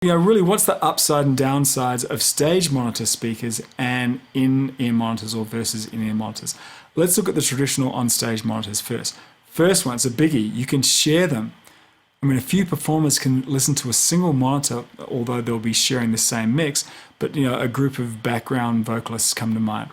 Really, what's the upside and downsides of stage monitor speakers and in-ear monitors or versus in-ear monitors? Let's look at the traditional on-stage monitors first. First one, it's a biggie. You can share them. I mean, a few performers can listen to a single monitor, although they'll be sharing the same mix, but a group of background vocalists come to mind.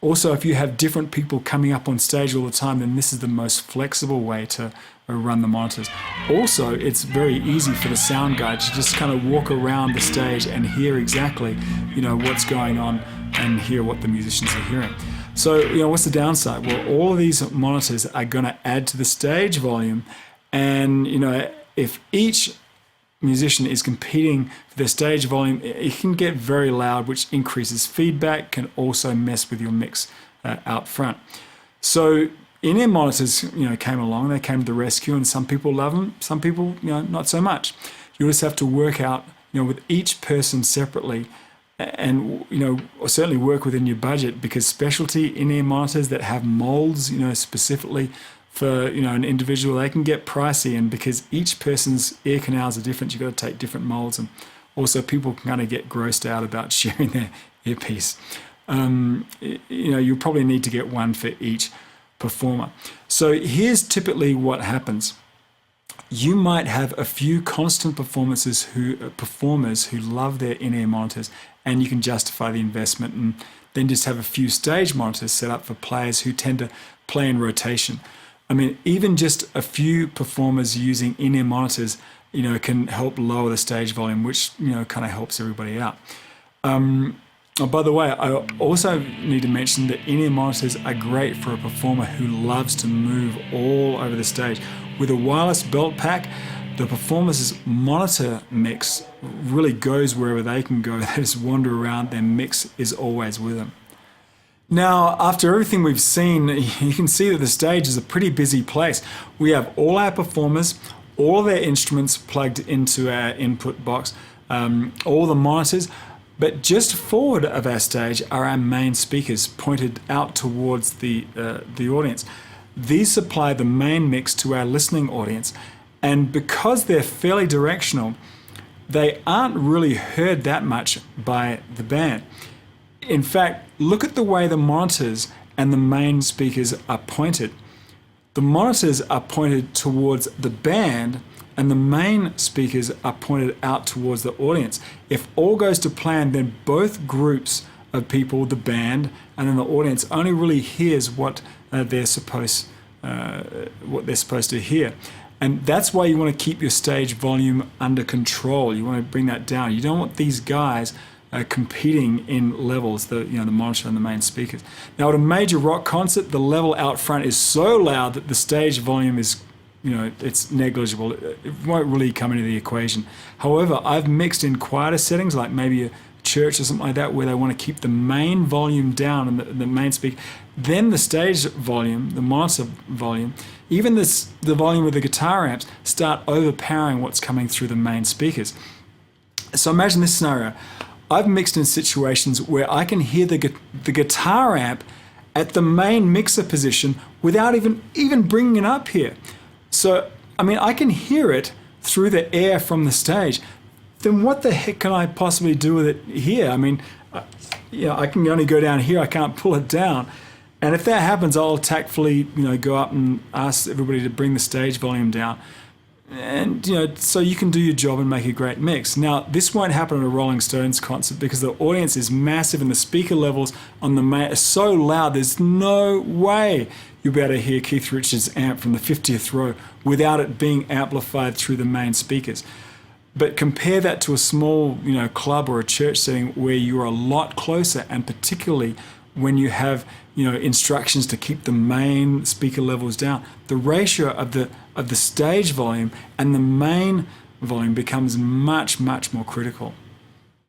Also, if you have different people coming up on stage all the time, then this is the most flexible way to run the monitors. Also, it's very easy for the sound guy to just kind of walk around the stage and hear exactly, what's going on and hear what the musicians are hearing. So, what's the downside? Well, all of these monitors are going to add to the stage volume, and, if each musician is competing for the stage volume, it can get very loud, which increases feedback, can also mess with your mix out front. So in-ear monitors, came along, they came to the rescue, and some people love them, some people, not so much. You just have to work out, with each person separately, and certainly work within your budget, because specialty in-ear monitors that have molds, specifically for an individual, they can get pricey, and because each person's ear canals are different, you've got to take different molds, and also people can kind of get grossed out about sharing their earpiece. You probably need to get one for each performer. So here's typically what happens. You might have a few constant performers who love their in-ear monitors, and you can justify the investment, and then just have a few stage monitors set up for players who tend to play in rotation. I mean, even just a few performers using in-ear monitors, can help lower the stage volume, which, kind of helps everybody out. Oh, by the way, I also need to mention that in-ear monitors are great for a performer who loves to move all over the stage. With a wireless belt pack, the performer's monitor mix really goes wherever they can go. They just wander around, their mix is always with them. Now, after everything we've seen, you can see that the stage is a pretty busy place. We have all our performers, all of their instruments plugged into our input box, all the monitors, but just forward of our stage are our main speakers pointed out towards the audience. These supply the main mix to our listening audience, and because they're fairly directional, they aren't really heard that much by the band. In fact, look at the way the monitors and the main speakers are pointed. The monitors are pointed towards the band, and the main speakers are pointed out towards the audience. If all goes to plan, then both groups of people, the band and then the audience, only really hears what they're supposed to hear. And that's why you want to keep your stage volume under control. You want to bring that down. You don't want these guys competing in levels, the monitor and the main speakers. Now, at a major rock concert, the level out front is so loud that the stage volume is, it's negligible. It won't really come into the equation. However, I've mixed in quieter settings, like maybe a church or something like that, where they want to keep the main volume down and the main speaker. Then the stage volume, the monitor volume, even the volume of the guitar amps start overpowering what's coming through the main speakers. So imagine this scenario. I've mixed in situations where I can hear the guitar amp at the main mixer position without even bringing it up here. So, I mean, I can hear it through the air from the stage. Then what the heck can I possibly do with it here? I mean, I can only go down here. I can't pull it down. And if that happens, I'll tactfully, go up and ask everybody to bring the stage volume down. And, so you can do your job and make a great mix. Now, this won't happen at a Rolling Stones concert because the audience is massive and the speaker levels on the main are so loud, there's no way you'll be able to hear Keith Richards' amp from the 50th row without it being amplified through the main speakers. But compare that to a small, club or a church setting where you're a lot closer, and particularly when you have, instructions to keep the main speaker levels down. The ratio of the stage volume and the main volume becomes much, much more critical.